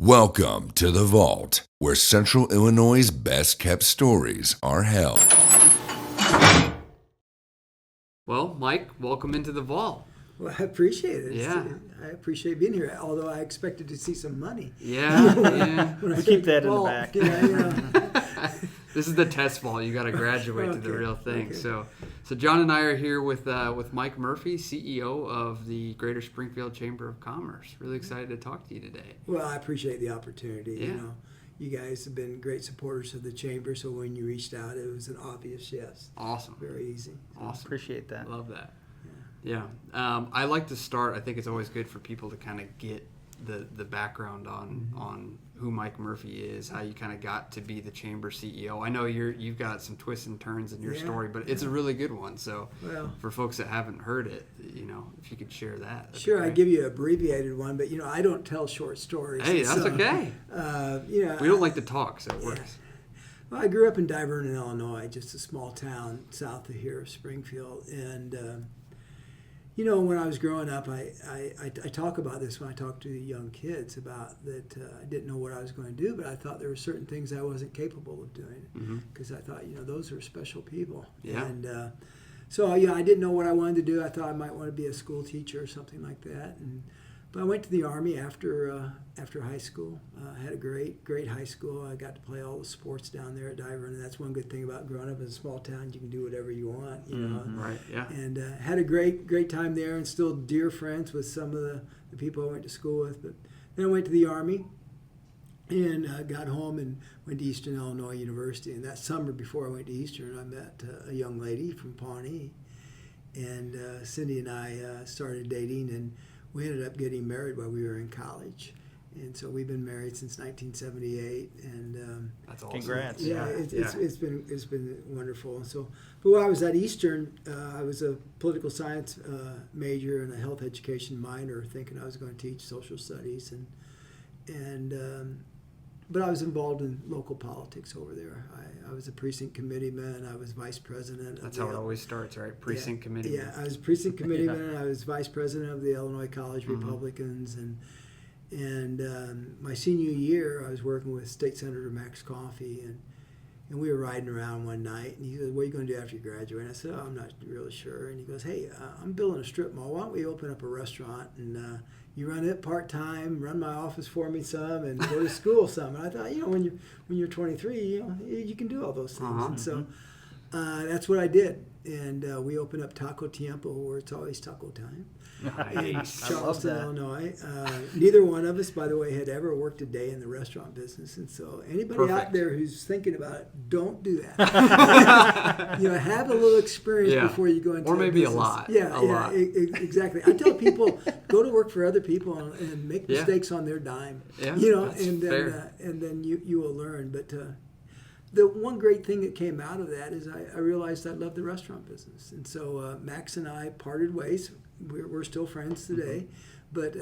Welcome to the Vault, where Central Illinois' best kept stories are held. Well, Mike, welcome into the Vault. Well, I appreciate it. Yeah. I appreciate being here, although I expected to see some money. Yeah. When I keep said that in the vault, back. This is the test vault. You got to graduate to the Okay, real thing. okay. So John and I are here with Mike Murphy, CEO of the Greater Springfield Chamber of Commerce. Really excited to talk to you today. Well, I appreciate the opportunity. Yeah. You guys have been great supporters of the chamber, so when you reached out, it was an obvious yes. Awesome. Very easy. Awesome. Appreciate that. Love that. Yeah. I like to start. I think it's always good for people to kind of get the background on who Mike Murphy is, how you kind of got to be the chamber CEO. I know you've got some twists and turns in your story, but it's a really good one. So for folks that haven't heard it, if you could share that. Sure, I give you an abbreviated one, but I don't tell short stories. Hey, that's okay. We don't like to talk, so it works. Well, I grew up in Divernon, Illinois, just a small town south of here, Springfield, and when I was growing up, I talk about this when I talk to the young kids about that I didn't know what I was going to do, but I thought there were certain things I wasn't capable of doing because I thought, those are special people. Yeah. And so I didn't know what I wanted to do. I thought I might want to be a school teacher or something like that. But I went to the Army after high school. I had a great high school. I got to play all the sports down there at Divernon. And that's one good thing about growing up in a small town. You can do whatever you want, Right, yeah. And had a great time there and still dear friends with some of the people I went to school with. But then I went to the Army and got home and went to Eastern Illinois University. And that summer before I went to Eastern, I met a young lady from Pawnee. And Cindy and I started dating, and we ended up getting married while we were in college. And so we've been married since 1978, and That's awesome. Congrats. it's been wonderful. But while I was at Eastern, I was a political science major and a health education minor, thinking I was going to teach social studies, but I was involved in local politics over there. I was a precinct committeeman. I was vice president. That's how it always starts, right? Precinct committee. Yeah, I was precinct committeeman. I was vice president of the Illinois College Republicans, and my senior year, I was working with State Senator Max Coffey, and we were riding around one night, and he said, "What are you going to do after you graduate?" And I said, "I'm not really sure." And he goes, "Hey, I'm building a strip mall. Why don't we open up a restaurant and you run it part-time, run my office for me some, and go to school some." And I thought, when you're 23, you can do all those things. And so that's what I did. And we opened up Taco Tiempo, where it's always taco time. In Nice. Charleston, Illinois. Neither one of us, by the way, had ever worked a day in the restaurant business. And so anybody out there who's thinking about it, don't do that. Have a little experience before you go into or maybe business. a lot. Yeah, exactly. I tell people, go to work for other people and make mistakes on their dime. Yeah, and then you will learn. But the one great thing that came out of that is I realized I loved the restaurant business. And so Max and I parted ways. We're still friends today, but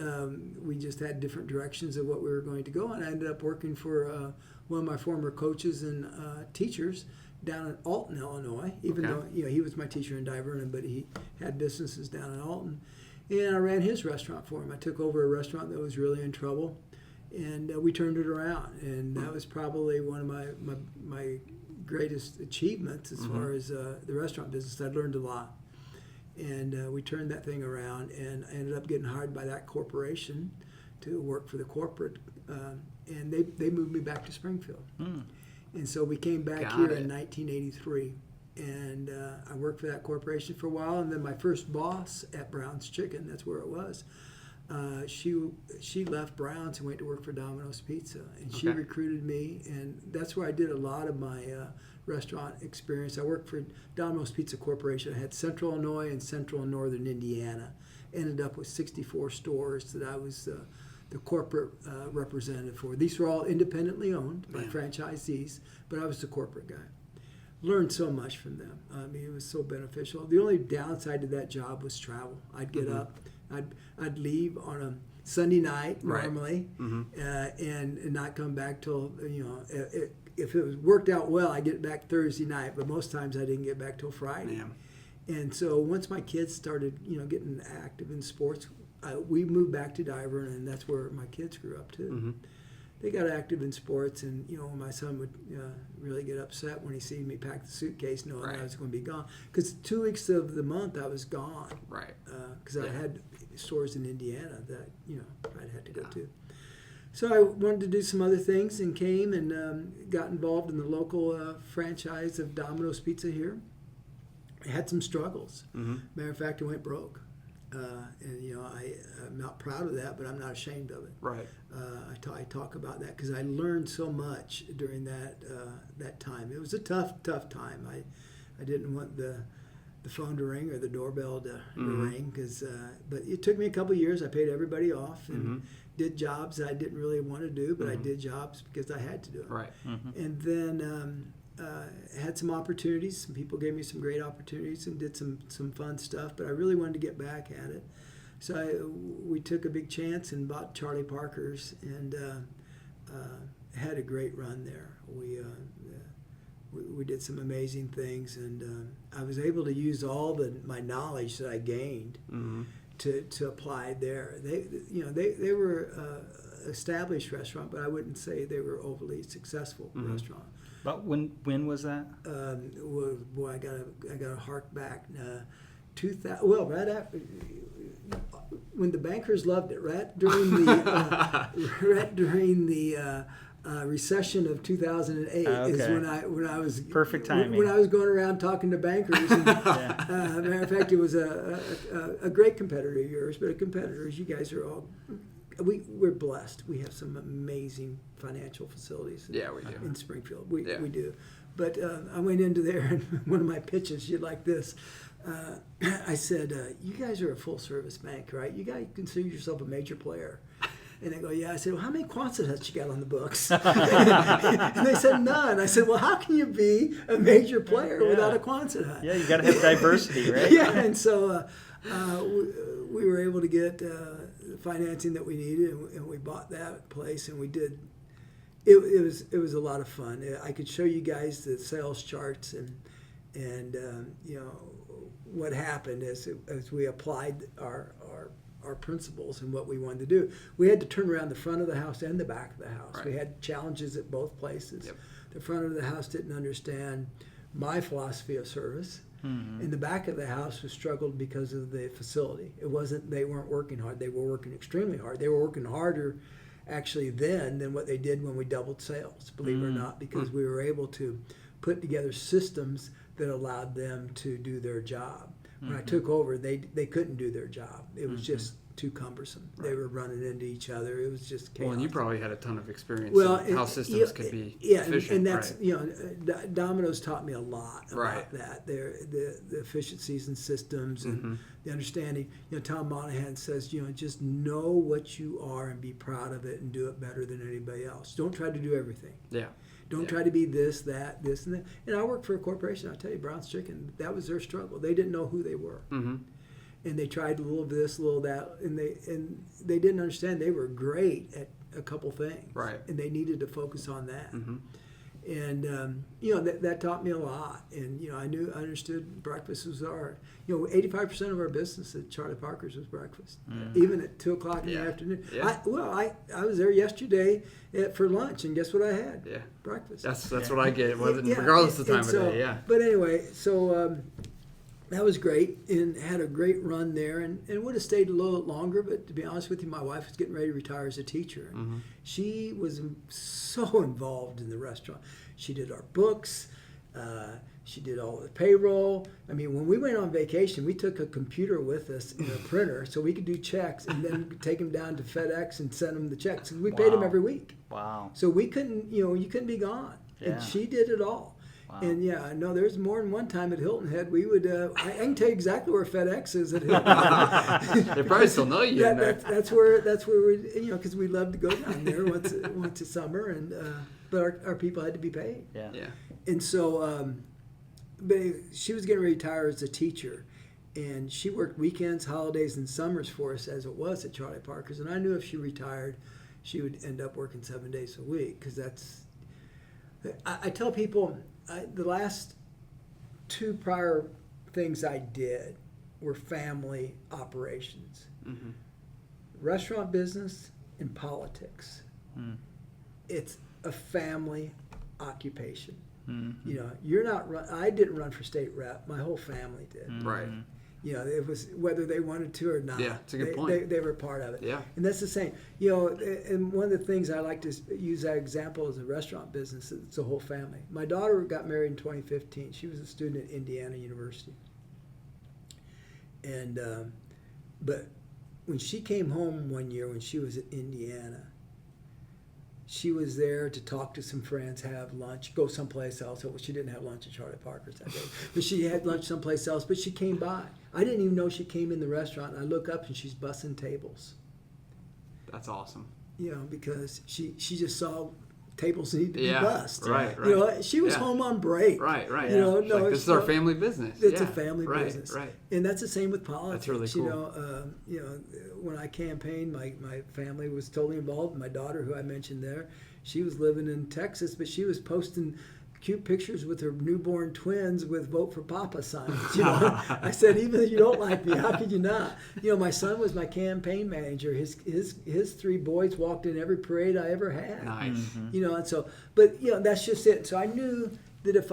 we just had different directions of what we were going to go. And I ended up working for one of my former coaches and teachers down in Alton, Illinois, even though he was my teacher in Divernon, but he had businesses down in Alton. And I ran his restaurant for him. I took over a restaurant that was really in trouble, and we turned it around. And that was probably one of my greatest achievements as far as the restaurant business. I learned a lot. And we turned that thing around, and I ended up getting hired by that corporation to work for the corporate. And they moved me back to Springfield. And so we came back here in 1983. And I worked for that corporation for a while. And then my first boss at Brown's Chicken, that's where it was, she left Brown's and went to work for Domino's Pizza. And she recruited me. And that's where I did a lot of my restaurant experience. I worked for Domino's Pizza Corporation. I had Central Illinois and Central and Northern Indiana. Ended up with 64 stores that I was the corporate representative for. These were all independently owned by franchisees, but I was the corporate guy. Learned so much from them. I mean, it was so beneficial. The only downside to that job was travel. I'd get up, I'd leave on a Sunday night normally, and not come back till if it was worked out well, I get back Thursday night, but most times I didn't get back till Friday. And so once my kids started, getting active in sports, we moved back to Divernon, and that's where my kids grew up too. they got active in sports, and my son would really get upset when he seen me pack the suitcase, knowing Right. I was going to be gone. Because 2 weeks of the month I was gone. Right. Because I Yeah. had stores in Indiana that I'd had to go to. So I wanted to do some other things and came and got involved in the local franchise of Domino's Pizza here. I had some struggles. Mm-hmm. Matter of fact, I went broke. And I'm not proud of that, but I'm not ashamed of it. Right. I talk about that because I learned so much during that time. It was a tough time. I didn't want the phone to ring or the doorbell to ring but it took me a couple of years. I paid everybody off and did jobs I didn't really want to do, but I did jobs because I had to do it. Right. Mm-hmm. And then had some opportunities. Some people gave me some great opportunities and did some fun stuff, but I really wanted to get back at it. So we took a big chance and bought Charlie Parker's and had a great run there. We did some amazing things, and I was able to use all my knowledge that I gained to apply there. They were established restaurant, but I wouldn't say they were overly successful restaurant. But when was that? Well, boy, I gotta hark back. 2000. Well, right after when the bankers loved it, right during the recession of 2008 is when I was perfect timing. When I was going around talking to bankers. And, matter of fact, it was a great competitor of yours, but a competitor. You guys are all. We're blessed. We have some amazing financial facilities. Yeah, we do. In Springfield, we do. But I went into there, and one of my pitches, you'd like this. I said, "You guys are a full-service bank, right? You guys consider yourself a major player." And they go, "Yeah." I said, "Well, how many Quonset huts you got on the books?" And they said, "None." I said, "Well, how can you be a major player without a Quonset hut?" Yeah, you got to have diversity, right? Yeah, and so we were able to get the financing that we needed, and we bought that place, and we did. It was a lot of fun. I could show you guys the sales charts and what happened as we applied our principles and what we wanted to do. We had to turn around the front of the house and the back of the house. Right. We had challenges at both places. Yep. The front of the house didn't understand my philosophy of service. In the back of the house was struggled because of the facility. It wasn't they weren't working hard. They were working extremely hard. They were working harder actually then than what they did when we doubled sales, believe it or not, because we were able to put together systems that allowed them to do their job. When I took over, they couldn't do their job. It was just too cumbersome. Right. They were running into each other. It was just chaos. Well, and you probably had a ton of experience in how systems could be efficient. And that's Domino's taught me a lot about that. The efficiencies in systems and the understanding. Tom Monahan says, just know what you are and be proud of it and do it better than anybody else. Don't try to do everything. Yeah. Don't try to be this, that, this, and that. And I worked for a corporation. I'll tell you, Brown's Chicken. That was their struggle. They didn't know who they were. And they tried a little of this, a little of that, and they didn't understand they were great at a couple things, right? And they needed to focus on that. And that taught me a lot. And I understood breakfast was our 85% of our business at Charlie Parker's was breakfast, even at 2:00 in the afternoon. Yeah. I was there yesterday for lunch, and guess what I had? Yeah, breakfast. That's what I get, regardless of the time of day. Yeah. But anyway, so. That was great and had a great run there and would have stayed a little longer, but to be honest with you, my wife was getting ready to retire as a teacher. She was so involved in the restaurant. She did our books. She did all the payroll. I mean, when we went on vacation, we took a computer with us and a printer so we could do checks and then take them down to FedEx and send them the checks. And we paid them every week. Wow. So we couldn't, you couldn't be gone. Yeah. And she did it all. Wow. And I know there's more than one time at Hilton Head we would. I can tell you exactly where FedEx is at Hilton Head. They probably still know you. That's where we, because we love to go down there once a summer, and but our people had to be paid. Yeah. And so, but she was getting ready to retire as a teacher, and she worked weekends, holidays, and summers for us as it was at Charlie Parker's. And I knew if she retired, she would end up working 7 days a week because that's. I tell people. The last 2 prior things I did were family operations, restaurant business, and politics. it's a family occupation. Mm-hmm. You know, you're not run. I didn't run for state rep. My whole family did. Right. You know, it was whether they wanted to or not. Yeah, it's a good point. They were part of it. Yeah. And that's the same. You know, and one of the things I like to use that example is the restaurant business. It's a whole family. My daughter got married in 2015. She was a student at Indiana University. And, but when she came home one year when she was at Indiana, she was there to talk to some friends, have lunch, go someplace else. Well, she didn't have lunch at Charlie Parker's that day, but she had lunch someplace else. But she came by. I didn't even know she came in the restaurant. And I look up and she's bussing tables. That's awesome. You know, because she just saw tables need to be Yeah, bussed. right. You know, she was Yeah. home on break. Right. You know, It's like, this is our family business. It's a Yeah. family Right, business. Right. And that's the same with politics. That's really cool. You know, when I campaigned, my family was totally involved. My daughter, who I mentioned there, she was living in Texas, but she was posting cute pictures with her newborn twins with "Vote for Papa" signs. You know, I said, even if you don't like me, how could you not? You know, my son was my campaign manager. His three boys walked in every parade I ever had. Nice. You know, and so, but you know, that's just it. So I knew that if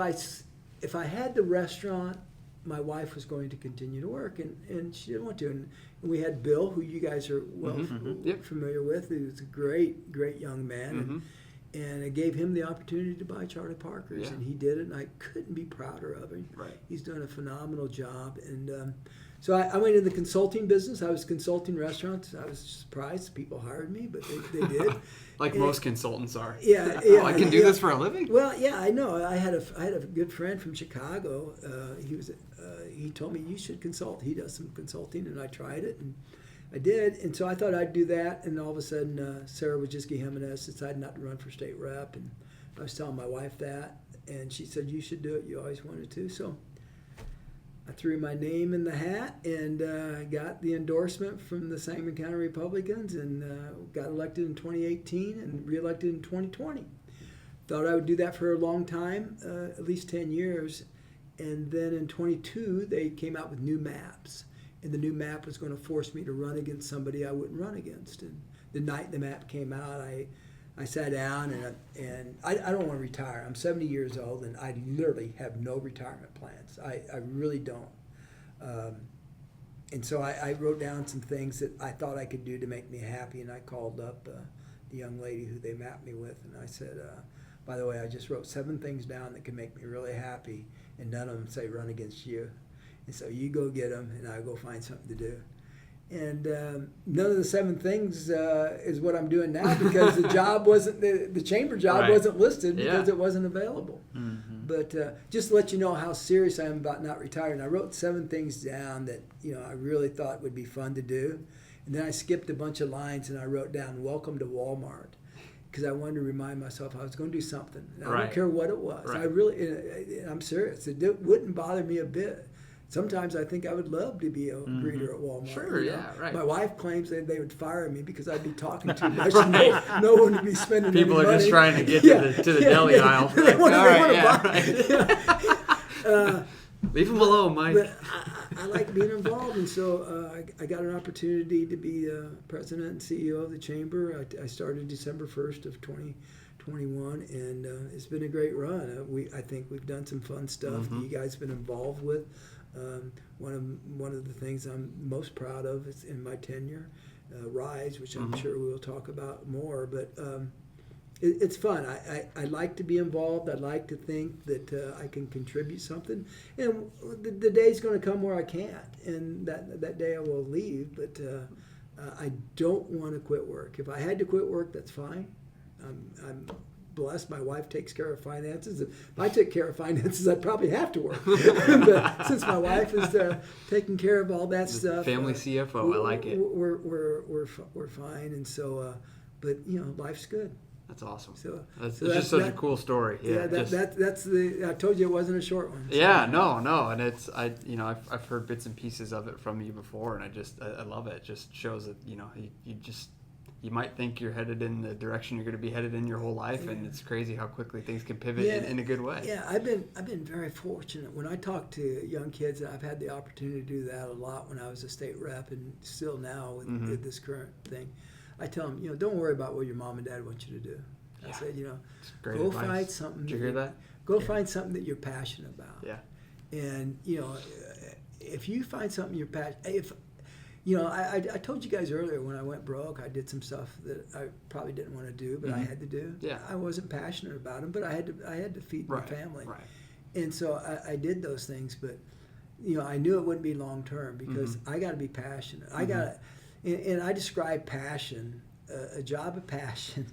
I had the restaurant, my wife was going to continue to work, and she didn't want to. And we had Bill, who you guys are well Yep. familiar with, who's a great young man. And I gave him the opportunity to buy Charlie Parker's, Yeah. and he did it, and I couldn't be prouder of him. Right. He's done a phenomenal job. And so I went in the consulting business. I was consulting restaurants. I was surprised people hired me, but they did. Like And- most consultants are. Yeah, Oh, I can do yeah. this for a living? Well, yeah, I know. I had a good friend from Chicago. He told me you should consult. He does some consulting, and I tried it, and I did. And so I thought I'd do that, and all of a sudden, Sarah Wojcicki-Jimenez decided not to run for state rep, and I was telling my wife that, and she said you should do it. You always wanted to. So I threw my name in the hat and got the endorsement from the Sangamon County Republicans, and got elected in 2018 and reelected in 2020. Thought I would do that for a long time, at least 10 years. And then in 22, they came out with new maps. And the new map was going to force me to run against somebody I wouldn't run against. And the night the map came out, I sat down and I don't want to retire. I'm 70 years old, and I literally have no retirement plans. I really don't. And so I wrote down some things that I thought I could do to make me happy, and I called up the young lady who they mapped me with, and I said, by the way, I just wrote 7 things down that can make me really happy, and none of them say run against you. And so you go get them, and I'll go find something to do. And none of the 7 things is what I'm doing now, because the job wasn't the chamber job Right. wasn't listed because Yeah. it wasn't available. But just to let you know how serious I am about not retiring, I wrote 7 things down that I really thought would be fun to do, and then I skipped a bunch of lines and I wrote down "Welcome to Walmart," because I wanted to remind myself I was going to do something. And I Right. don't care what it was. Right. I really, and I'm serious. It wouldn't bother me a bit. Sometimes I think I would love to be a greeter at Walmart. Sure, yeah, right. My wife claims that they would fire me because I'd be talking too much. No one would be spending People any are just money. trying to get to the deli aisle. They wanna- All they right, wanna yeah, buy- right. Leave them alone, Mike. But I like being involved, and so I got an opportunity to be president and CEO of the chamber. I started December 1st of 2021, and it's been a great run. I think we've done some fun stuff that you guys have been involved with. One of the things I'm most proud of is in my tenure, Rise, which I'm sure we'll talk about more. But it's fun. I like to be involved. I like to think that I can contribute something. And the day's going to come where I can't, and that day I will leave. But I don't want to quit work. If I had to quit work, that's fine. I'm blessed. My wife takes care of finances. If I took care of finances, I'd probably have to work. But since my wife is taking care of all that stuff, Family CFO, I like it. We're fine. And so, but life's good. That's awesome. So It's so just such a cool story. Yeah, that's the. I told you it wasn't a short one. So. Yeah, no, and I've heard bits and pieces of it from you before, and I love it. It just shows that you might think you're headed in the direction you're going to be headed in your whole life, and it's crazy how quickly things can pivot in a good way. Yeah, I've been very fortunate. When I talk to young kids, I've had the opportunity to do that a lot when I was a state rep, and still now with this current thing. I tell them, don't worry about what your mom and dad want you to do. I said, Great go advice. find something. Did you hear that? Go find something that you're passionate about. Yeah. And if you find something you're passionate, I told you guys earlier when I went broke, I did some stuff that I probably didn't want to do, but I had to do. Yeah. I wasn't passionate about them, but I had to feed my family. Right. And so I did those things, but I knew it wouldn't be long term because I got to be passionate. I got to, and I describe passion, a job of passion.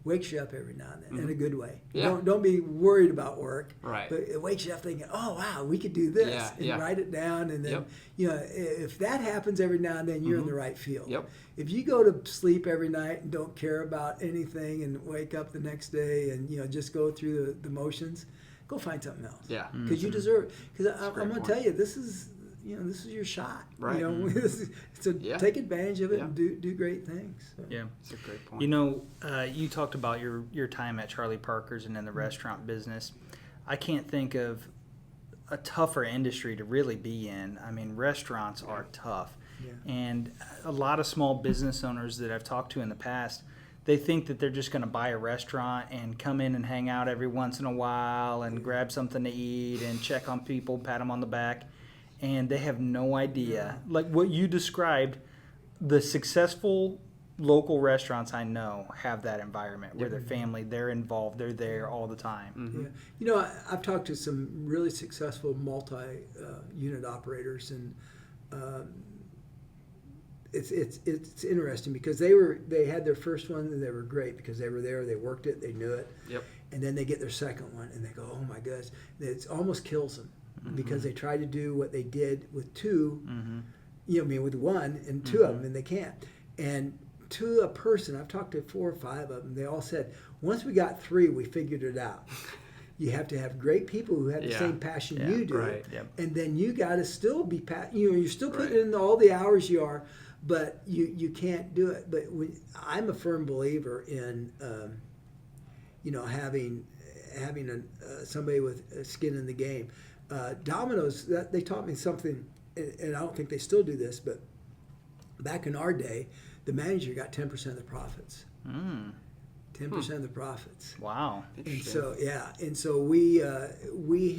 Wakes you up every now and then in a good way. Yeah. Don't be worried about work. Right. But it wakes you up thinking, oh wow, we could do this, and write it down, and then if that happens every now and then, you're in the right field. Yep. If you go to sleep every night and don't care about anything, and wake up the next day and just go through the motions, go find something else. Yeah. Because you deserve. Because I'm great going to point. tell you, this is your shot. Right. So take advantage of it and do great things. So. Yeah. That's a great point. You talked about your time at Charlie Parker's and in the restaurant business. I can't think of a tougher industry to really be in. I mean, restaurants are tough. Yeah. And a lot of small business owners that I've talked to in the past, they think that they're just going to buy a restaurant and come in and hang out every once in a while and grab something to eat and check on people, pat them on the back. And they have no idea. Like what you described, the successful local restaurants I know have that environment where their family, they're involved, they're there all the time. Yeah. I've talked to some really successful multi-unit operators, and it's interesting because they had their first one and they were great because they were there, they worked it, they knew it. Yep. And then they get their second one and they go, oh my goodness, it almost kills them because they try to do what they did with two, with one and two of them, and they can't. And to a person, I've talked to 4 or 5 of them, they all said, once we got 3, we figured it out. You have to have great people who have the same passion you do, right. Yep. and then you got to still be you're still putting in all the hours you are, but you can't do it. But I'm a firm believer in having somebody with skin in the game. Domino's, they taught me something, and I don't think they still do this, but back in our day, the manager got 10% of the profits. 10% of the profits. Wow. And so we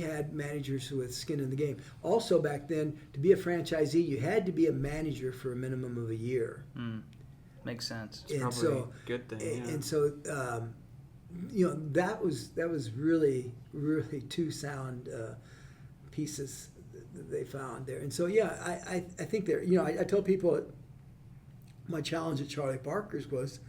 had managers with skin in the game. Also back then, to be a franchisee, you had to be a manager for a minimum of a year. Makes sense. And Probably so a good thing. and so that was really really 2 sound pieces that they found there. And so I think there, I tell people my challenge at Charlie Parker's was,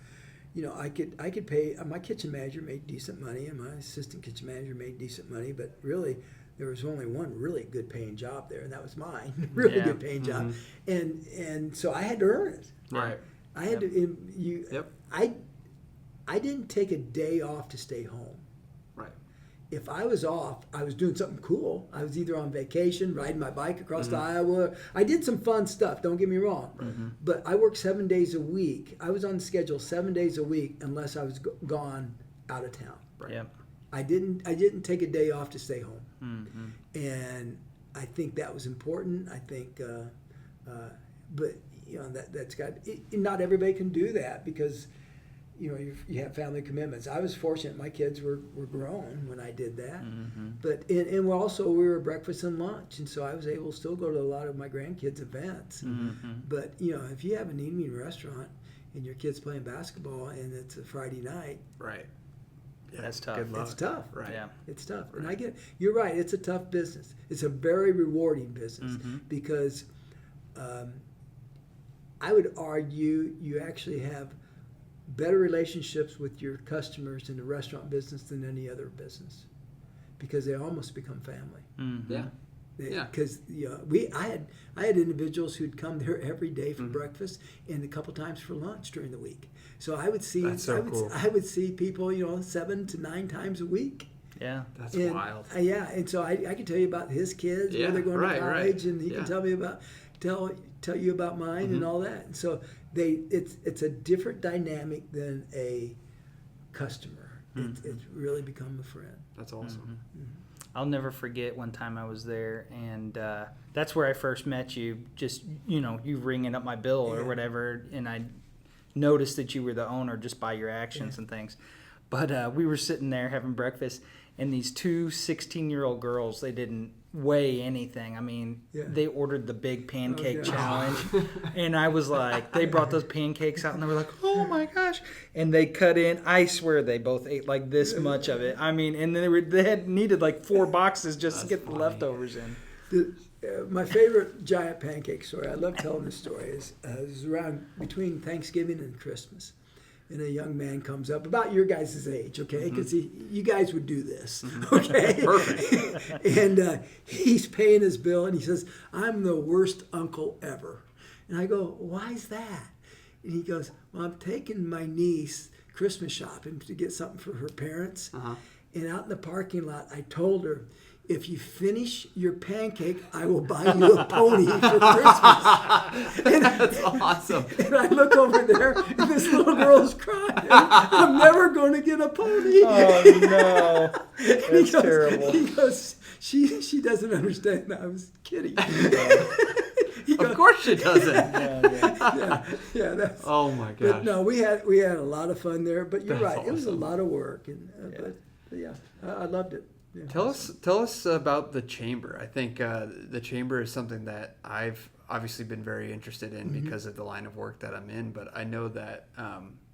I could pay, my kitchen manager made decent money and my assistant kitchen manager made decent money, but really there was only one really good paying job there, and that was mine. Really good paying job. And so I had to earn it. Right. I had to I didn't take a day off to stay home. Right. If I was off, I was doing something cool. I was either on vacation, riding my bike across to Iowa. I did some fun stuff, don't get me wrong. But I worked 7 days a week. I was on schedule 7 days a week unless I was gone out of town. Right. Yep. I didn't take a day off to stay home. And I think that was important. I think, but that's got, not everybody can do that because you have family commitments. I was fortunate; my kids were grown when I did that. But and we were breakfast and lunch, and so I was able to still go to a lot of my grandkids' events. But if you have an evening restaurant and your kid's playing basketball and it's a Friday night, Right. Yeah, That's tough. Good luck. it's tough. Right. Yeah. It's tough. And I get, you're right, it's a tough business. It's a very rewarding business because I would argue you actually have better relationships with your customers in the restaurant business than any other business because they almost become family. Yeah. Yeah. Because I had individuals who'd come there every day for breakfast and a couple times for lunch during the week. So I would see That's so cool. I would see people 7 to 9 times a week. Yeah. That's And, wild. and so I can tell you about his kids, where they're going to college, and he can tell me about tell you about mine and all that. And so it's a different dynamic than a customer. It's really become a friend. That's awesome. I'll never forget one time I was there, and that's where I first met you. Just you ringing up my bill or whatever, and I noticed that you were the owner just by your actions and things. But we were sitting there having breakfast, and these two 16-year-old girls, they didn't weigh anything. I mean, they ordered the big pancake challenge. And I was like, they brought those pancakes out, and they were like, oh my gosh. And they cut in, I swear they both ate like this much of it. I mean, and they had needed like 4 boxes just to get the leftovers in. My favorite giant pancake story, I love telling this story, is around between Thanksgiving and Christmas. And a young man comes up about your guys' age, okay? Because you guys would do this, okay? Perfect. And he's paying his bill, and he says, I'm the worst uncle ever. And I go, why is that? And he goes, well, I'm taking my niece Christmas shopping to get something for her parents. And out in the parking lot, I told her, if you finish your pancake, I will buy you a pony for Christmas. And That's awesome. And I look over there, and this little girl is crying. I'm never going to get a pony. Oh, no. That's terrible. He goes, she doesn't understand that. I was kidding. Of course she doesn't. Yeah. That's, Oh my gosh. but no, we had a lot of fun there. But you're That's right, it was a awesome. lot of work, and but yeah, I loved it. Yeah. Tell us about the chamber. I think the chamber is something that I've obviously been very interested in because of the line of work that I'm in. But I know that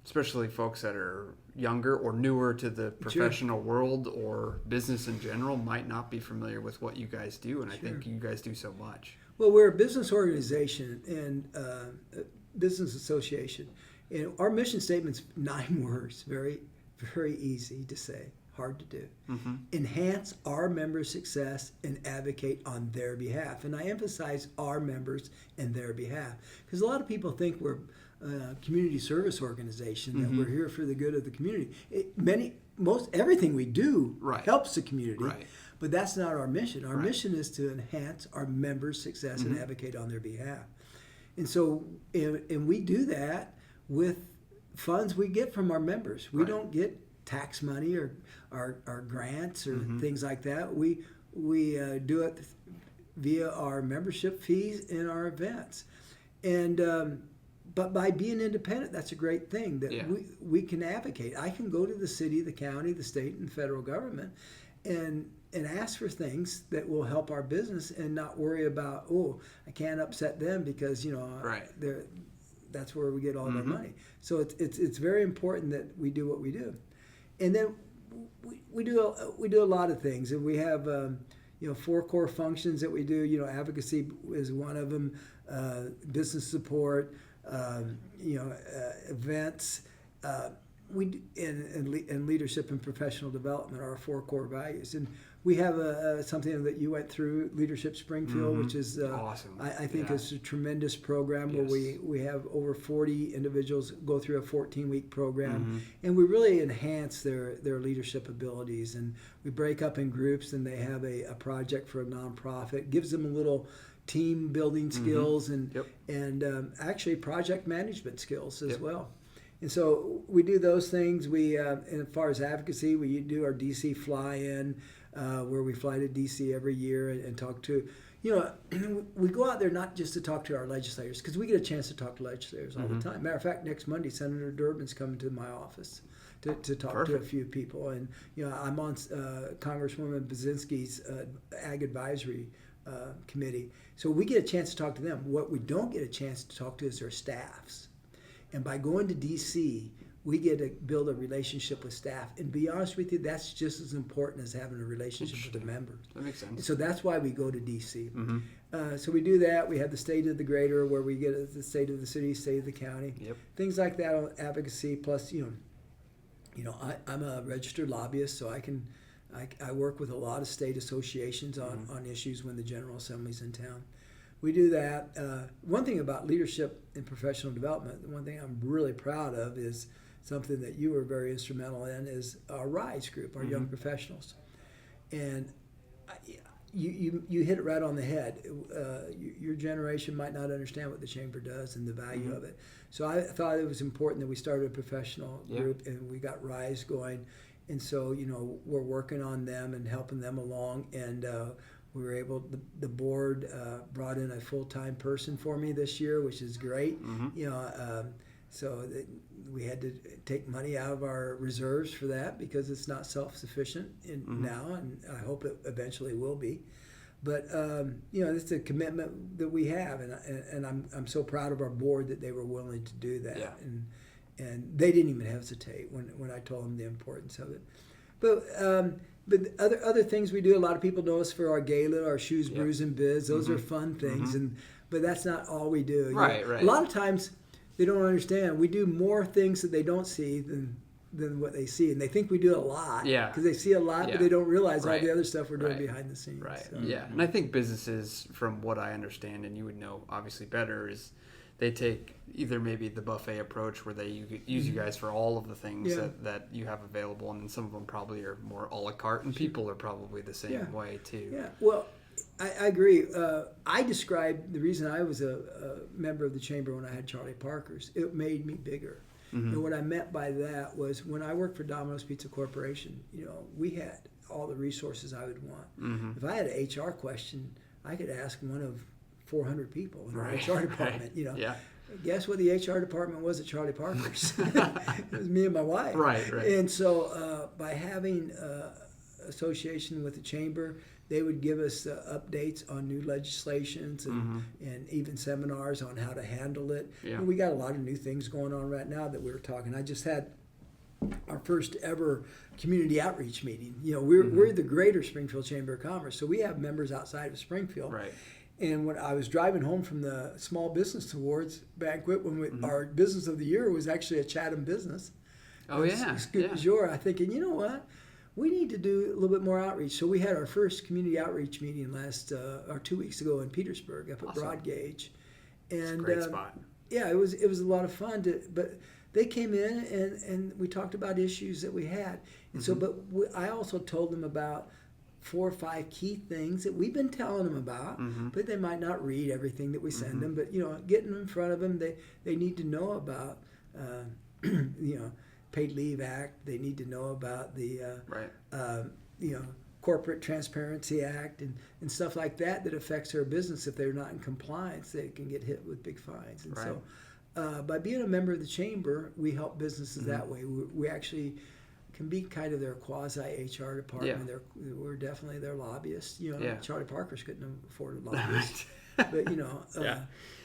especially folks that are younger or newer to the professional world or business in general might not be familiar with what you guys do. And I think you guys do so much. Well, we're a business organization and a business association, and our mission statement's 9 words. Very, very easy to say. Hard to do. Enhance our members' success and advocate on their behalf. And I emphasize our members and their behalf because a lot of people think we're a community service organization, that we're here for the good of the community. Everything we do helps the community, but that's not our mission. Our mission is to enhance our members' success and advocate on their behalf. And so, and we do that with funds we get from our members. We don't get tax money or our grants or things like that. We do it via our membership fees and our events. And but by being independent, that's a great thing that we can advocate. I can go to the city, the county, the state, and federal government and ask for things that will help our business and not worry about, I can't upset them because that's where we get all our money. So it's very important that we do what we do. And then we do a lot of things, and we have 4 core functions that we do. Advocacy is one of them. Business support, events. And leadership and professional development are our 4 core values. And we have something that you went through, Leadership Springfield, which is awesome. I think it's a tremendous program where we have over 40 individuals go through a 14-week program, and we really enhance their leadership abilities. And we break up in groups, and they have a project for a nonprofit. Gives them a little team building skills and actually project management skills as well. And so we do those things. We, and as far as advocacy, we do our DC fly-in, where we fly to DC every year and talk to, we go out there not just to talk to our legislators, because we get a chance to talk to legislators all the time. Matter of fact, next Monday, Senator Durbin's coming to my office to talk to a few people. And, I'm on Congresswoman Bazinski's Ag Advisory Committee. So we get a chance to talk to them. What we don't get a chance to talk to is their staffs. And by going to D.C., we get to build a relationship with staff. And to be honest with you, that's just as important as having a relationship with the members. That makes sense. And so that's why we go to D.C. So we do that. We have the State of the Greater, where we get the state of the city, state of the county, things like that on advocacy. Plus, I'm a registered lobbyist, so I work with a lot of state associations on issues when the General Assembly's in town. We do that. One thing about leadership and professional development, one thing I'm really proud of is something that you were very instrumental in, is our RISE group, our young professionals. And you hit it right on the head. Your generation might not understand what the Chamber does and the value of it. So I thought it was important that we started a professional group, and we got RISE going. And so, we're working on them and helping them along. And we were able, the board brought in a full-time person for me this year, which is great. So We had to take money out of our reserves for that because it's not self-sufficient now, and I hope it eventually will be. But it's a commitment that we have, and I'm so proud of our board that they were willing to do that, and they didn't even hesitate when I told them the importance of it. But other things we do, a lot of people know us for our gala, our shoes, brews, and biz. Those are fun things, but that's not all we do. Right. A lot of times they don't understand. We do more things that they don't see than what they see, and they think we do a lot. Yeah. Because they see a lot, but they don't realize all the other stuff we're doing Right. behind the scenes. Right. So. Yeah. And I think businesses, from what I understand, and you would know obviously better, is they take either maybe the buffet approach where they use you guys for all of the things that you have available, and then some of them probably are more a la carte, and people are probably the same way too. Yeah. Well, I agree. I described the reason I was a member of the chamber when I had Charlie Parker's. It made me bigger. And what I meant by that was when I worked for Domino's Pizza Corporation, we had all the resources I would want. If I had an HR question, I could ask one of 400 people in our HR department. Guess what the HR department was at Charlie Parker's? It was me and my wife. Right. And so by having association with the chamber, they would give us updates on new legislations and even seminars on how to handle it. Yeah. And we got a lot of new things going on right now that we were talking. I just had our first ever community outreach meeting. We're the greater Springfield Chamber of Commerce, so we have members outside of Springfield. Right. And when I was driving home from the Small Business Awards banquet, when our business of the year was actually a Chatham business. Scoop du jour. I'm thinking, you know what? We need to do a little bit more outreach. So we had our first community outreach meeting 2 weeks ago in Petersburg up at Broad Gauge. And It's a great spot. Yeah, it was a lot of fun. But they came in and we talked about issues that we had. And so, I also told them about 4 or 5 key things that we've been telling them about, but they might not read everything that we send them. But getting them in front of them, they need to know about Paid Leave Act. They need to know about the Corporate Transparency Act and stuff like that affects their business. If they're not in compliance, they can get hit with big fines. And so by being a member of the chamber, we help businesses that way. We actually can be kind of their quasi-HR department. We're definitely their lobbyists. Charlie Parker's couldn't afford a lobbyist. But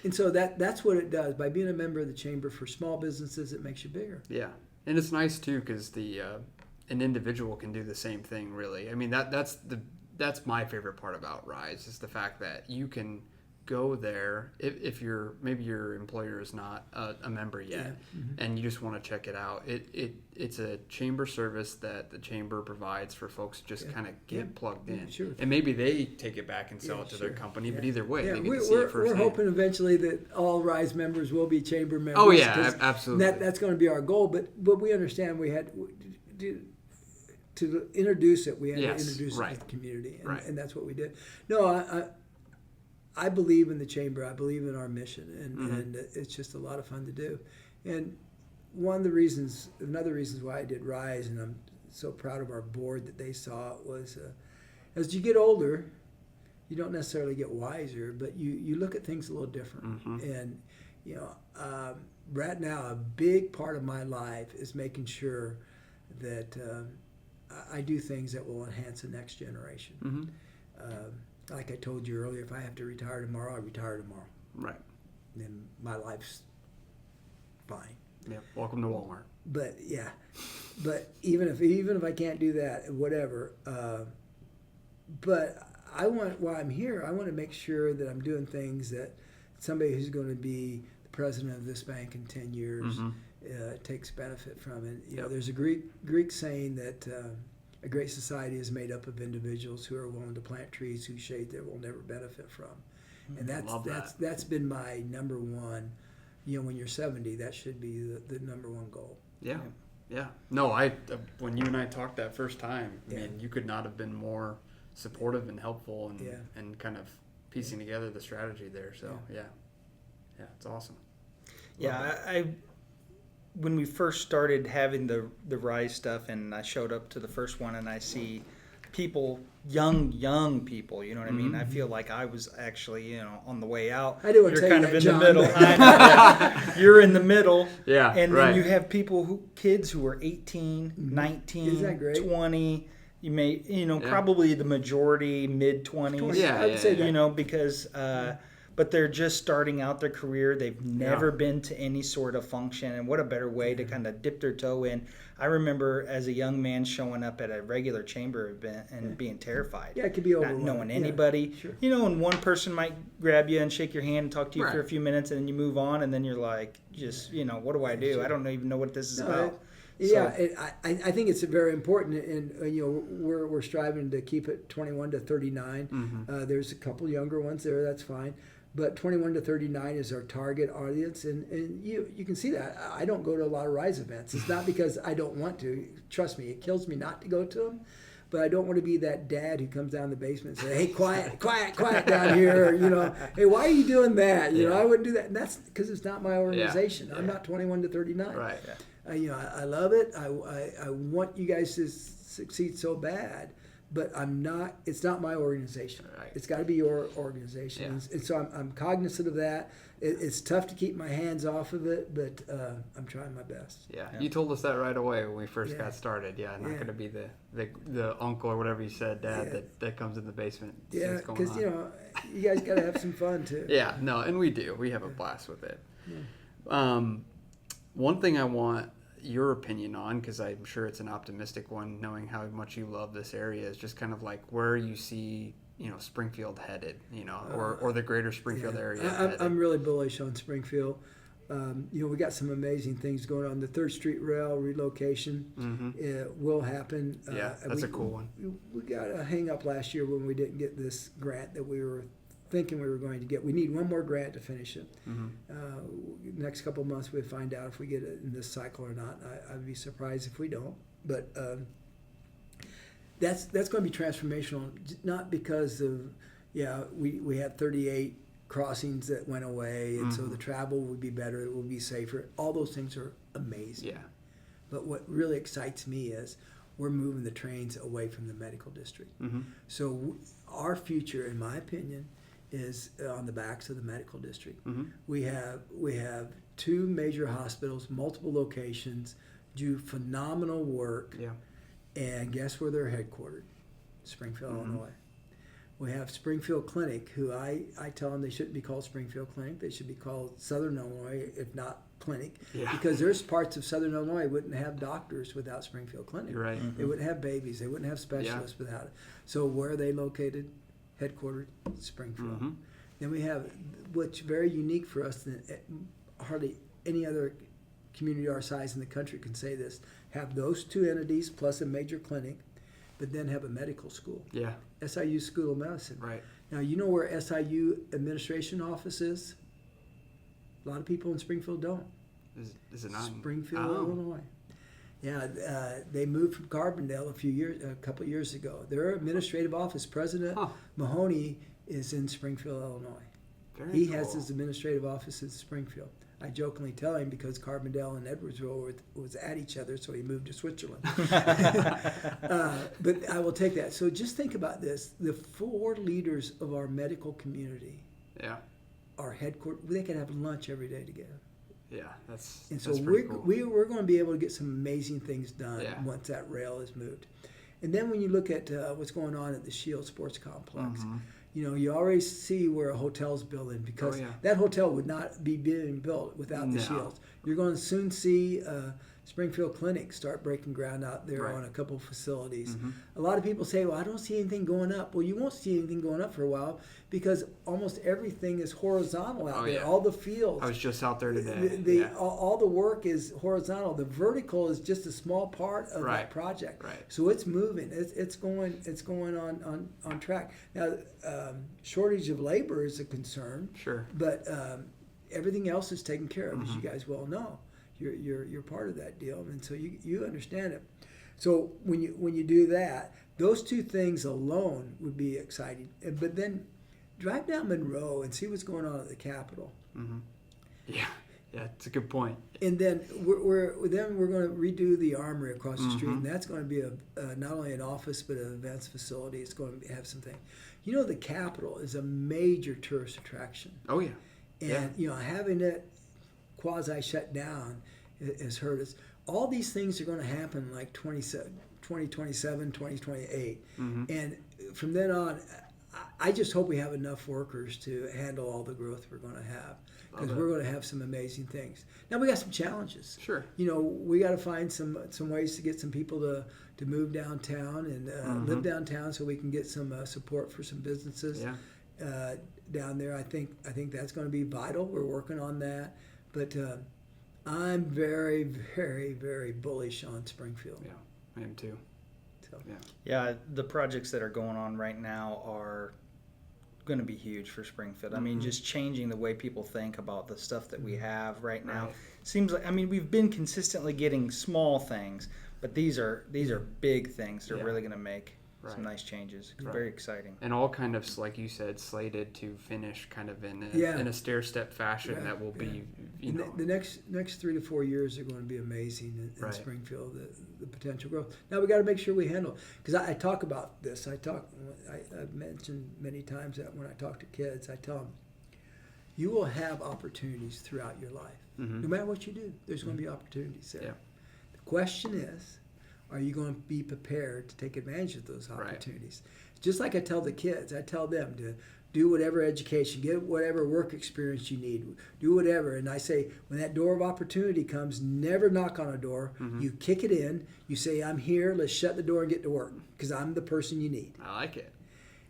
and so that's what it does. By being a member of the chamber for small businesses, it makes you bigger. Yeah. And it's nice too because an individual can do the same thing. Really, I mean that's my favorite part about Rise is the fact that you can go there if maybe your employer is not a member yet, and you just want to check it out. It's a chamber service that the chamber provides for folks to just kind of get plugged in, and maybe they take it back and sell it to their company. But either way, they get to see it firsthand. We're hoping eventually that all Rise members will be chamber members. Oh yeah, absolutely. That's going to be our goal. But we understand we had to introduce it. We had to introduce it to the community, and that's what we did. No, I believe in the chamber. I believe in our mission, and it's just a lot of fun to do. And another reasons why I did Rise, and I'm so proud of our board that they saw it, was as you get older, you don't necessarily get wiser, but you look at things a little different. And right now, a big part of my life is making sure that I do things that will enhance the next generation. Like I told you earlier, if I have to retire tomorrow, I retire tomorrow. Right. Then my life's fine. Yeah. Welcome to Walmart. But even if I can't do that, whatever. But while I'm here, I want to make sure that I'm doing things that somebody who's going to be the president of this bank in 10 years takes benefit from it. There's a Greek saying that. A great society is made up of individuals who are willing to plant trees whose shade they will never benefit from, and that's been my number one. When you're 70, that should be the number one goal. Yeah. No, when you and I talked that first time, I mean, you could not have been more supportive and helpful, and kind of piecing together the strategy there. So yeah, it's awesome. Yeah, when we first started having the Rise stuff, and I showed up to the first one, and I see people, young people, you know what I mean? I feel like I was actually, on the way out. I do want to You're tell you kind of that, in John. the middle. I know, yeah. You're in the middle. Yeah, And right. then you have kids who are 18, 19, Isn't that great? 20. You may, probably the majority mid-20s. Yeah, I would say yeah. that. Because, but they're just starting out their career. They've never been to any sort of function. And what a better way to kind of dip their toe in. I remember as a young man showing up at a regular chamber event and being terrified. Yeah, it could be Not overwhelming. knowing Yeah, anybody. sure. And one person might grab you and shake your hand and talk to you for a Right. few minutes, and then you move on, and then you're like, what do I do? Sure. I don't even know what this is No, about. Yeah, So- I think it's very important, and we're striving to keep it 21 to 39. There's a couple younger ones there, that's fine, but 21 to 39 is our target audience, and you can see that. I don't go to a lot of Rise events. It's not because I don't want to. Trust me, it kills me not to go to them. But I don't want to be that dad who comes down the basement and says, "Hey, quiet down here." Hey, why are you doing that? I wouldn't do that. And that's because it's not my organization. I'm not 21 to 39. Right. I love it. I want you guys to succeed so bad, but I'm not. It's not my organization. Right. It's got to be your organization, Yeah. and so I'm cognizant of that. It's tough to keep my hands off of it, but I'm trying my best. Yeah, you told us that right away when we first Yeah. got started. Yeah, not Yeah. going to be the uncle or whatever you said, Dad, Yeah. that comes in the basement. and sees Yeah, what's going because on. you guys got to have some fun too. Yeah, no, and we do. We have a blast with it. One thing I want your opinion on, because I'm sure it's an optimistic one, knowing how much you love this area, is just kind of like where you see Springfield headed, or the greater Springfield area headed. I'm really bullish on Springfield. We got some amazing things going on. The 3rd Street Rail relocation will happen. Yeah, that's a cool one. We got a hang up last year when we didn't get this grant that we were thinking we were going to get. We need one more grant to finish it. Next couple of months we'll find out if we get it in this cycle or not. I'd be surprised if we don't. But that's going to be transformational, not because of we had 38 crossings that went away, and so the travel would be better, it will be safer. All those things are amazing. Yeah. But what really excites me is we're moving the trains away from the medical district. So our future, in my opinion, is on the backs of the medical district. We have 2 major hospitals, multiple locations, do phenomenal work. Yeah. And guess where they're headquartered? Springfield, Illinois. We have Springfield Clinic, who I tell them they shouldn't be called Springfield Clinic. They should be called Southern Illinois, if not Clinic. Yeah. Because there's parts of Southern Illinois wouldn't have doctors without Springfield Clinic. You're right. They wouldn't have babies. They wouldn't have specialists without it. So where are they located? Headquartered Springfield. Then we have, what's very unique for us, that hardly any other community our size in the country can say this, have those 2 entities plus a major clinic, but then have a medical school. Yeah. SIU School of Medicine. Right. Now, you know where SIU administration office is? A lot of people in Springfield don't. Is it not? Springfield, Oh. Illinois. Yeah, they moved from Carbondale a couple of years ago. Their administrative office, President Mahoney, is in Springfield, Illinois. Very He cool. has his administrative office in Springfield. I jokingly tell him because Carbondale and Edwardsville was at each other, so he moved to Switzerland. But I will take that. So just think about this. The 4 leaders of our medical community are headquartered. They can have lunch every day together. Yeah, that's And so pretty cool. we're going to be able to get some amazing things done Yeah. once that rail is moved. And then when you look at what's going on at the Shield Sports Complex, you already see where a hotel's building because that hotel would not be being built without the Shields. You're going to soon see Springfield Clinic start breaking ground out there on a couple of facilities. A lot of people say, well, I don't see anything going up. Well, you won't see anything going up for a while because almost everything is horizontal out there. Yeah. All the fields. I was just out there today. All the work is horizontal. The vertical is just a small part of that project. Right. So it's moving. It's going on track. Now, shortage of labor is a concern. Sure. But everything else is taken care of, as you guys well know. You're part of that deal, and so you understand it. So when you do that, those 2 things alone would be exciting. But then drive down Monroe and see what's going on at the Capitol. Yeah. Yeah, it's a good point. And then we're going to redo the armory across the street, and that's going to be not only an office but an events facility. It's going to have something. You know, the Capitol is a major tourist attraction. Oh yeah. And having it quasi shut down has hurt us. All these things are going to happen like 2027, 2028. And from then on, I just hope we have enough workers to handle all the growth we're going to have, because we're going to have some amazing things. Now we got some challenges. Sure. We got to find some ways to get some people to move downtown and live downtown, so we can get some support for some businesses down there. I think that's going to be vital. We're working on that, but I'm very, very, very bullish on Springfield. Yeah, I am too. So. Yeah, the projects that are going on right now are going to be huge for Springfield. I mean, just changing the way people think about the stuff that we have right now. Right. Seems like, I mean, we've been consistently getting small things, but these are big things. They're really going to make some nice changes. It's very exciting. And all kind of, like you said, slated to finish kind of in a stair-step fashion that will be, The next 3 to 4 years are going to be amazing in Springfield, the potential growth. Now we got to make sure we handle, because I talk about this. I've mentioned many times that when I talk to kids, I tell them, you will have opportunities throughout your life. No matter what you do, there's going to be opportunities there. Yeah. The question is, are you going to be prepared to take advantage of those opportunities? Right. Just like I tell the kids, I tell them to do whatever education, get whatever work experience you need, do whatever. And I say, when that door of opportunity comes, never knock on a door. You kick it in. You say, I'm here. Let's shut the door and get to work, because I'm the person you need. I like it.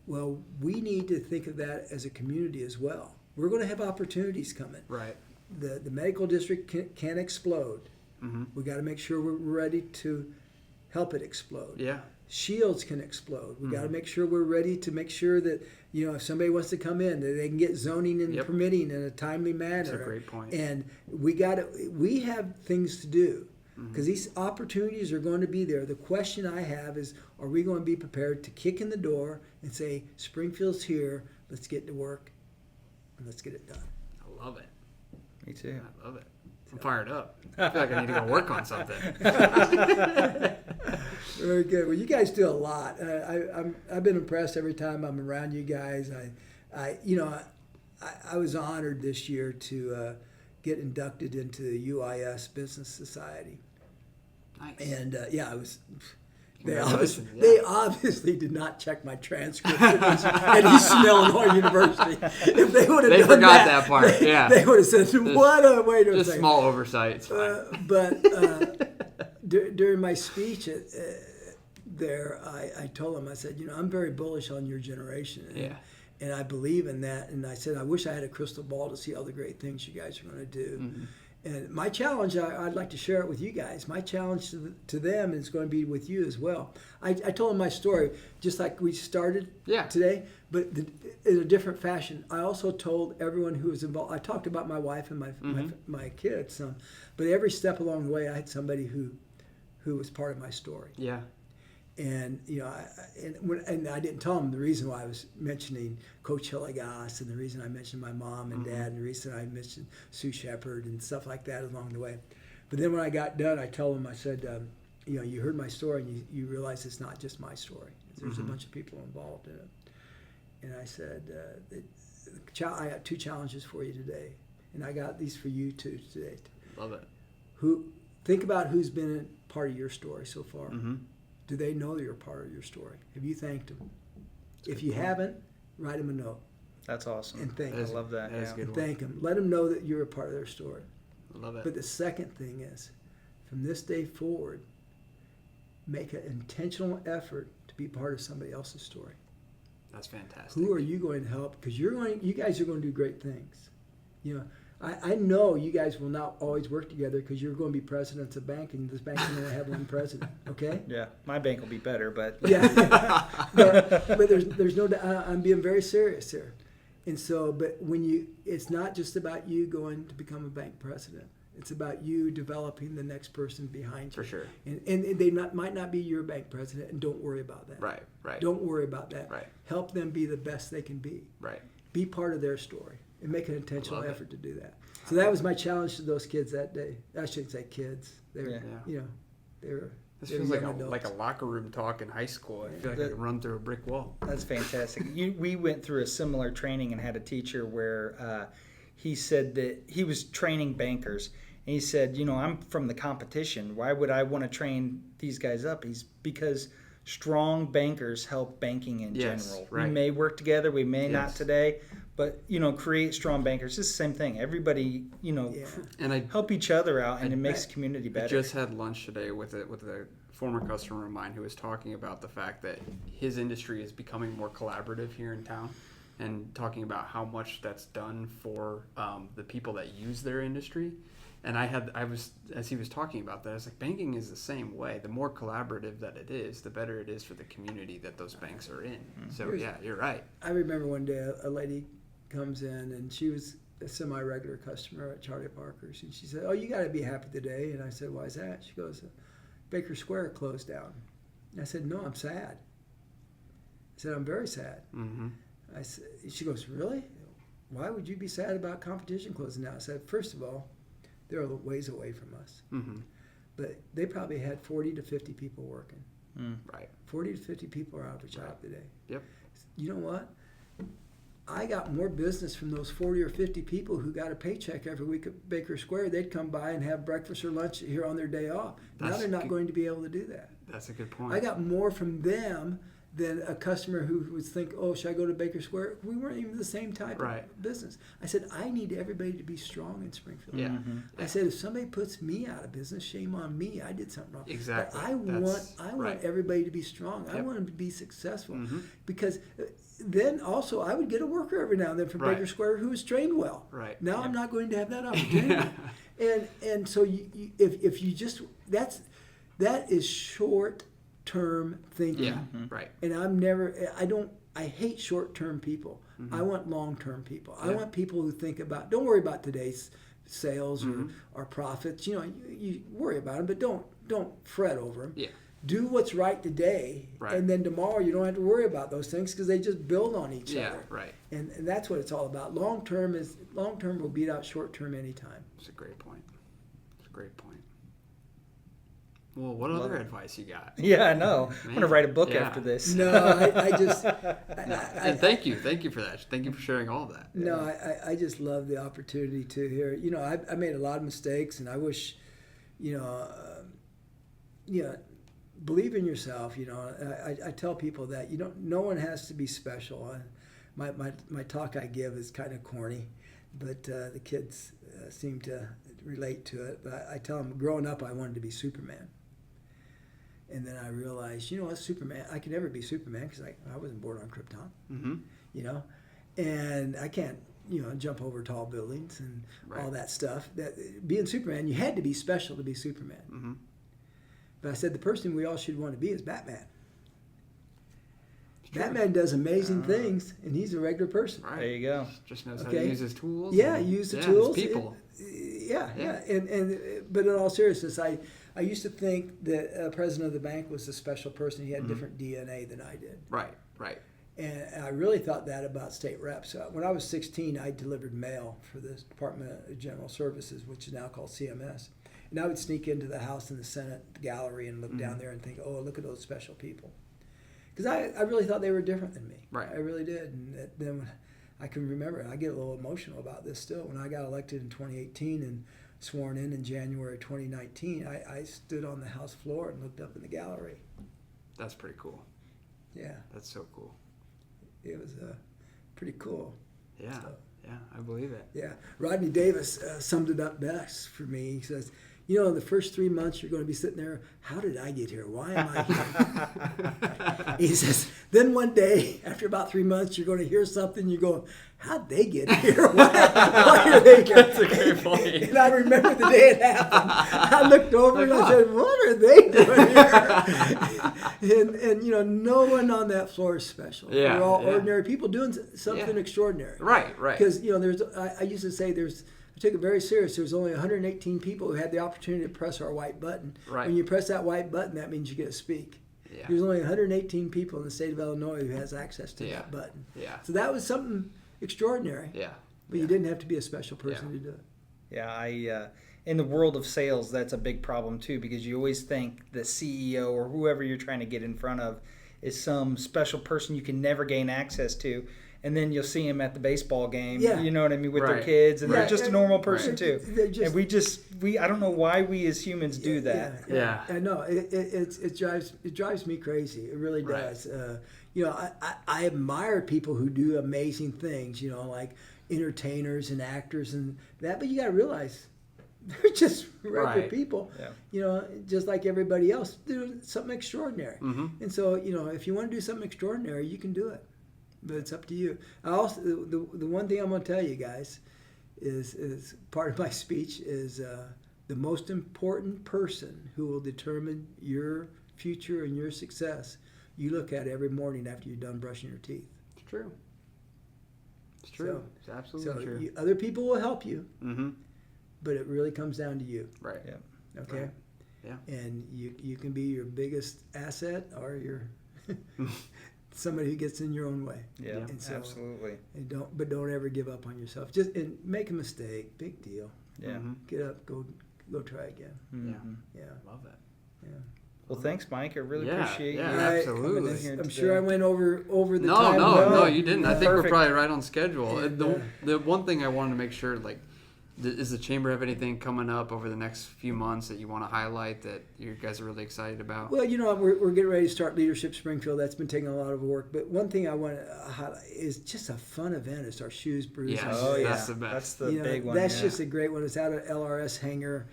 Well, we need to think of that as a community as well. We're going to have opportunities coming. Right. The medical district can explode. We got to make sure we're ready to help it explode. Yeah. Shields can explode. We got to make sure we're ready to make sure that, if somebody wants to come in, that they can get zoning and permitting in a timely manner. That's a great point. And we have things to do, because these opportunities are going to be there. The question I have is, are we going to be prepared to kick in the door and say, Springfield's here, let's get to work and let's get it done. I love it. Me too. I love it. I'm fired up. I feel like I need to go work on something. Very good. Well, you guys do a lot. I've been impressed every time I'm around you guys. I was honored this year to get inducted into the UIS Business Society. Nice. And I was. Congratulations, They obviously did not check my transcript at Eastern Illinois University. If they would have done forgot that part. They would have said, "What a way to." Just small oversight. It's fine. But during my speech there, I told them, I said, I'm very bullish on your generation. And I believe in that. And I said, I wish I had a crystal ball to see all the great things you guys are going to do. And my challenge, I'd like to share it with you guys. My challenge to them is going to be with you as well. I told them my story, just like we started today, but in a different fashion. I also told everyone who was involved. I talked about my wife and my kids, but every step along the way, I had somebody who was part of my story. Yeah. And and I didn't tell them the reason why I was mentioning Coach Hillegas, and the reason I mentioned my mom and dad, and the reason I mentioned Sue Shepherd and stuff like that along the way. But then when I got done, I told them, I said, you heard my story, and you realize it's not just my story. There's a bunch of people involved in it. And I said, I got 2 challenges for you today, and I got these for you too today. Love it. Think about who's been a part of your story so far. Do they know you're part of your story? Have you thanked them? If you haven't, write them a note. That's awesome. And thank them. I love that. That's a good And one. thank them. Let them know that you're a part of their story. I love it. But the second thing is, from this day forward, make an intentional effort to be part of somebody else's story. That's fantastic. Who are you going to help? Because you guys are going to do great things. I know you guys will not always work together, because you're going to be presidents of bank, and this bank can only have one president. Okay? Yeah, my bank will be better, but but there's no doubt. I'm being very serious here. And so, but it's not just about you going to become a bank president. It's about you developing the next person behind you. For sure. And they might not be your bank president, and don't worry about that. Right. Don't worry about that. Right. Help them be the best they can be. Right. Be part of their story. and make an intentional Love it. effort to do that. So that was my challenge to those kids that day. I shouldn't say kids. They were, Yeah. you know, they were. This they were feels like young a adults. like a locker room talk in high school. I feel like I The- could run through a brick wall. That's fantastic. We went through a similar training and had a teacher where he said that he was training bankers. And he said, I'm from the competition. Why would I want to train these guys up? Because strong bankers help banking in Yes, general. right. We may work together, we may not Yes. today, but create strong bankers. It's the same thing. Everybody, And I help each other out, and it makes the community I better. just had lunch today with a former customer of mine who was talking about the fact that his industry is becoming more collaborative here in town, and talking about how much that's done for the people that use their industry. And as he was talking about that, I was like, banking is the same way. The more collaborative that it is, the better it is for the community that those banks are in. So yeah, you're right. I remember one day a lady comes in, and she was a semi-regular customer at Charlie Parker's, and she said, "Oh, you got to be happy today." And I said, "Why is that?" She goes, "Baker Square closed down." And I said, "No, I'm sad." I said, "I'm very sad." Mm-hmm. She goes, "Really? Why would you be sad about competition closing down?" I said, "First of all, they're a ways away from us, Mm-hmm. but they probably had 40 to 50 people working. Right. 40 to 50 people are out of a job today. Yep. You know what? I got more business from those 40 or 50 people who got a paycheck every week at Baker Square. They'd come by and have breakfast or lunch here on their day off. Now That's they're not good. going to be able to do that. That's a good point. I got more from them than a customer who would think, "Oh, should I go to Baker Square?" We weren't even the same type Right. of business. I said, "I need everybody to be strong in Springfield." Yeah. I said, "If somebody puts me out of business, shame on me. I did something wrong." Exactly. But I That's want right. everybody to be strong. I Yep. want them to be successful, Mhm. because then also I would get a worker every now and then from Right. Baker Square who was trained well. Right. Now Yep. I'm not going to have that opportunity. and so if you just that is short term thinking. Yeah. Right. And I hate short-term people. I want long-term people. I Yeah. want people who think about, don't worry about today's sales or profits. You worry about them, but don't fret over them. Yeah. Do what's right today, Right. and then tomorrow you don't have to worry about those things because they just build on each Yeah. other. Right. And that's what it's all about. Long-term will beat out short-term anytime. It's a great point. It's a great point. Well, what Love other it. advice you got? Yeah, I know. I'm going to Man, write a book yeah. after this. No, I just And thank you for that. Thank you for sharing all of that. No, I just love the opportunity to hear. I made a lot of mistakes, and I wish, believe in yourself. I tell people that no one has to be special. My talk I give is kind of corny, but the kids seem to relate to it. But I tell them, growing up, I wanted to be Superman. And then I realized, Superman, I could never be Superman because I wasn't born on Krypton. Mm-hmm. And I can't, jump over tall buildings and Right. all that stuff. That being Superman, you had to be special to be Superman. Mm-hmm. But I said the person we all should want to be is Batman. True. Batman does amazing things, and he's a regular person. Right. There you go. Just knows how Okay. to use his tools. Yeah, and- use the his tools. people. Yeah. Yeah. But in all seriousness, I used to think that president of the bank was a special person. He had different DNA than I did. Right. Right. And I really thought that about state reps. When I was 16, I delivered mail for the Department of General Services, which is now called CMS. And I would sneak into the House and the Senate gallery and look down there and think, "Oh, look at those special people." Because I really thought they were different than me. Right. I really did. And then I can remember, I get a little emotional about this still. When I got elected in 2018 and sworn in January 2019, I stood on the House floor and looked up in the gallery. That's pretty cool. Yeah, That's so cool. it was pretty cool. Yeah. So- Yeah. I believe it. Yeah, Rodney Davis summed it up best for me. He says, the first 3 months you're going to be sitting there, how did I get here? Why am I here? He says, then one day, after about 3 months, you're going to hear something, you go, how'd they get here? Why are they here? That's a great point. And I remember the day it happened. I looked over and I said, what are they doing here? and no one on that floor is special. Yeah, We're all yeah. ordinary people doing something Yeah. extraordinary. Right. Right. Because I used to say I took it very serious. There's only 118 people who had the opportunity to press our white button. Right. When you press that white button, that means you get to speak. Yeah. There's only 118 people in the state of Illinois who has access to Yeah. that button. Yeah. So that was something extraordinary. Yeah. But you didn't have to be a special person to do it. Yeah, in the world of sales, that's a big problem too, because you always think the CEO or whoever you're trying to get in front of is some special person you can never gain access to. And then you'll see them at the baseball game, you know what I mean, with their kids, and they're just a normal person too. And I don't know why we as humans do that. Yeah. I know it drives me crazy. It really does. I admire people who do amazing things. Like entertainers and actors and that. But you got to realize they're just regular people. Yeah. Just like everybody else, doing something extraordinary. Mm-hmm. And so if you want to do something extraordinary, you can do it. But it's up to you. I also, the one thing I'm going to tell you guys is part of my speech is the most important person who will determine your future and your success. You look at every morning after you're done brushing your teeth. It's true. It's true. It's absolutely true. Other people will help you, mm-hmm. but it really comes down to you. Right. Yeah. Okay. Right. Yeah. And you can be your biggest asset or your somebody who gets in your own way. Yeah, and so, absolutely. And don't ever give up on yourself. Just make a mistake, big deal. Yeah. Mm-hmm. Get up, go try again. Mm-hmm. Yeah. Love that. Yeah. Well, thanks, Mike. I really appreciate you. Absolutely. Coming in here I'm today. sure I went over the time. No, you didn't. I think Perfect. we're probably right on schedule. And, the one thing I wanted to make sure, does the chamber have anything coming up over the next few months that you want to highlight that you guys are really excited about? Well, we're getting ready to start Leadership Springfield. That's been taking a lot of work. But one thing I want to highlight is just a fun event. It's our Shoes, Brews, Yes. and Oh, yeah. That's the best. That's the big one. That's just a great one. It's out at LRS Hangar.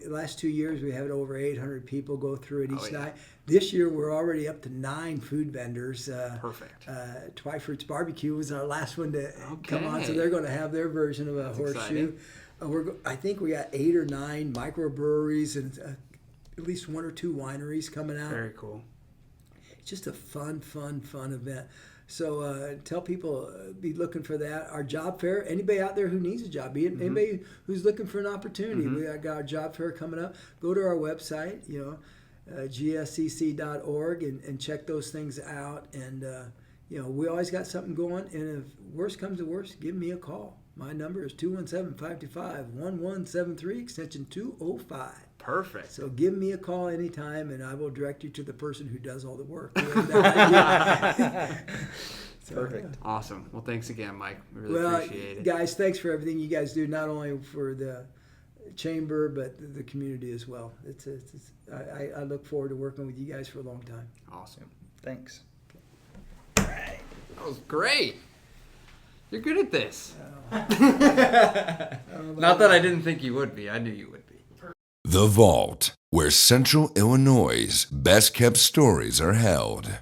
Last 2 years, we had over 800 people go through it each night. This year, we're already up to 9 food vendors. Perfect. Twyfruit's Barbecue was our last one to come on, so they're going to have their version of a horseshoe. I think we got 8 or 9 microbreweries and at least 1 or 2 wineries coming out. Very cool. It's just a fun event. So tell people, be looking for that. Our job fair, anybody out there who needs a job, Mm-hmm. anybody who's looking for an opportunity, Mm-hmm. we got our job fair coming up. Go to our website, gscc.org, and check those things out. And, we always got something going. And if worst comes to worst, give me a call. My number is 217-525-1173, extension 205. Perfect. So give me a call anytime, and I will direct you to the person who does all the work. Perfect. Awesome. Well, thanks again, Mike. We really appreciate it. Guys, thanks for everything you guys do, not only for the chamber, but the community as well. I look forward to working with you guys for a long time. Awesome. Thanks. All right. That was great. You're good at this. Not that I didn't think you would be. I knew you would be. The Vault, where Central Illinois' best kept stories are held.